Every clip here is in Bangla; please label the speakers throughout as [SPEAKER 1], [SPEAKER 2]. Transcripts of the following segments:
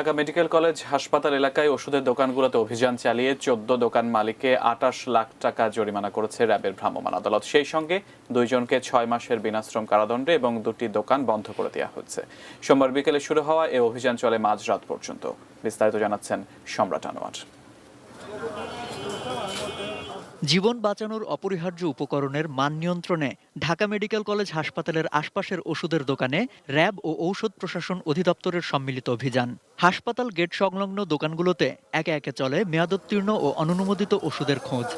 [SPEAKER 1] ঢাকা মেডিকেল কলেজ হাসপাতাল এলাকায় ওষুধের দোকানগুলোতে অভিযান চালিয়ে 14 দোকান মালিককে 28 লাখ টাকা জরিমানা করেছে র্যাবের ভ্রাম্যমাণ আদালত। সেই সঙ্গে 2 জনকে 6 মাসের বিনাশ্রম কারাদণ্ডে এবং 2টি দোকান বন্ধ করে দেওয়া হচ্ছে। সোমবার বিকেলে শুরু হওয়া এই অভিযান চলে মাঝরাত পর্যন্ত। বিস্তারিত জানাচ্ছেন সম্রাট আনোয়ার।
[SPEAKER 2] জীবন বাঁচানোর অপরিহার্য উপকরণের মান নিয়ন্ত্রণে ঢাকা মেডিকেল কলেজ হাসপাতালের আশপাশের ওষুধের দোকানে র্যাব ও ঔষধ প্রশাসন অধিদপ্তরের সম্মিলিত অভিযান। হাসপাতাল গেট সংলগ্ন দোকানগুলোতে একে একে চলে মেয়াদোত্তীর্ণ ও অননুমোদিত ওষুধের খোঁজ।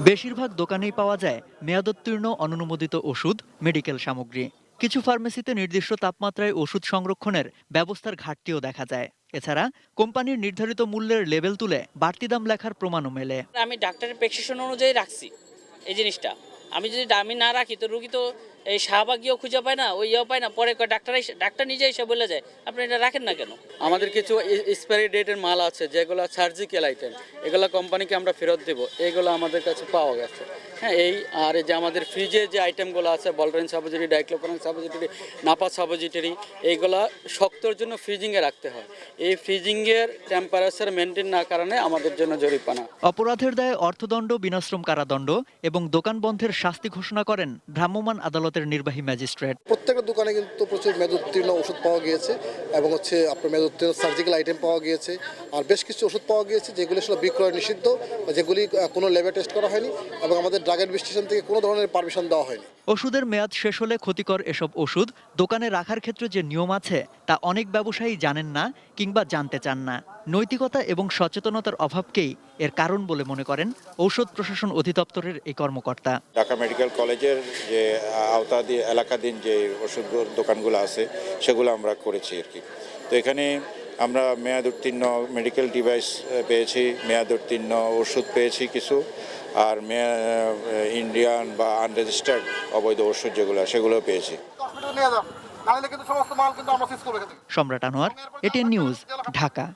[SPEAKER 2] বেশিরভাগ দোকানেই পাওয়া যায় মেয়াদোত্তীর্ণ অননুমোদিত ওষুধ, মেডিকেল সামগ্রী। কিছু ফার্মেসিতে নির্দিষ্ট তাপমাত্রায় ওষুধ সংরক্ষণের ব্যবস্থার ঘাটতিও দেখা যায়। এছাড়া কোম্পানির নির্ধারিত মূল্যের লেবেল তুলে বাড়তি দাম লেখার প্রমাণও মেলে।
[SPEAKER 3] আমি ডাক্তারের প্রেসক্রিপশন অনুযায়ী রাখছি এই জিনিসটা। আমি যদি দামি না রাখি তো রুগী তো এই শাহবাগিও খুঁজে পায় না, ওইও পায় না। পরে ডাক্তার নিজে এসে বলে যায় আপনি এটা রাখেন না কেন।
[SPEAKER 4] আমাদের কিছু এক্সপায়ারি ডেটের মাল আছে যেগুলো সার্জিক্যাল আইটেম, এগুলো কোম্পানিকে আমরা ফেরত দেবো, এগুলো আমাদের কাছে পাওয়া গেছে। হ্যাঁ, এই আর এই যে আমাদের ফ্রিজে যে আইটেমগুলো আছে বলরেন suppository, diclofenac suppository, Napa suppository, এইগুলা শক্তর জন্য ফ্রিজিংয়ে রাখতে হয়। এই ফ্রিজিংয়ের টেম্পারেচার মেনটেন না কারণে আমাদের জন্য জরিমানা।
[SPEAKER 2] অপরাধের দায়ে অর্থদণ্ড, বিনাশ্রম কারাদণ্ড এবং দোকান বন্ধের শাস্তি ঘোষণা করেন ভ্রাম্যমাণ আদালতের নির্বাহী ম্যাজিস্ট্রেট।
[SPEAKER 5] প্রত্যেকটা দোকানে কিন্তু প্রচুর মেয়াদোত্তীর্ণ ওষুধ পাওয়া গিয়েছে এবং আপনার মেয়াদোত্তীর্ণ সার্জিক্যাল আইটেম পাওয়া গিয়েছে। আর বেশ কিছু ওষুধ পাওয়া গিয়েছে যেগুলি আসলে বিক্রয় নিষিদ্ধ, যেগুলি কোনো ল্যাবে টেস্ট করা হয়নি এবং আমাদের ড্রাগ অ্যাডমিনিস্ট্রেশন থেকে কোনো ধরনের পারমিশন দেওয়া হয়নি।
[SPEAKER 2] ওষুধের মেয়াদ শেষ হলে ক্ষতিকর এসব ওষুধ দোকানে রাখার ক্ষেত্রে যে নিয়ম আছে তা অনেক ব্যবসায়ী জানেন না কিংবা জানতে চান না। নৈতিকতা এবং সচেতনতার অভাবকেই এর কারণ বলে মনে করেন ঔষধ প্রশাসন অধিদপ্তরের এই কর্মকর্তা।
[SPEAKER 6] ঢাকা মেডিকেল কলেজের যে আওতাধীন এলাকাধীন যে ওষুধ দোকানগুলো আছে সেগুলো আমরা করেছি আর কি। তো এখানে আমরা মেয়াদ উত্তীর্ণ মেডিকেল ডিভাইস পেয়েছি, মেয়াদ উত্তীর্ণ ওষুধ পেয়েছি কিছু, আর ইন্ডিয়ান বা আনরেজিস্টার্ড অবৈধ ওষুধ সেগুলো পেয়েছি।
[SPEAKER 2] সম্রাট আনোয়ার, এটিএন নিউজ, ঢাকা।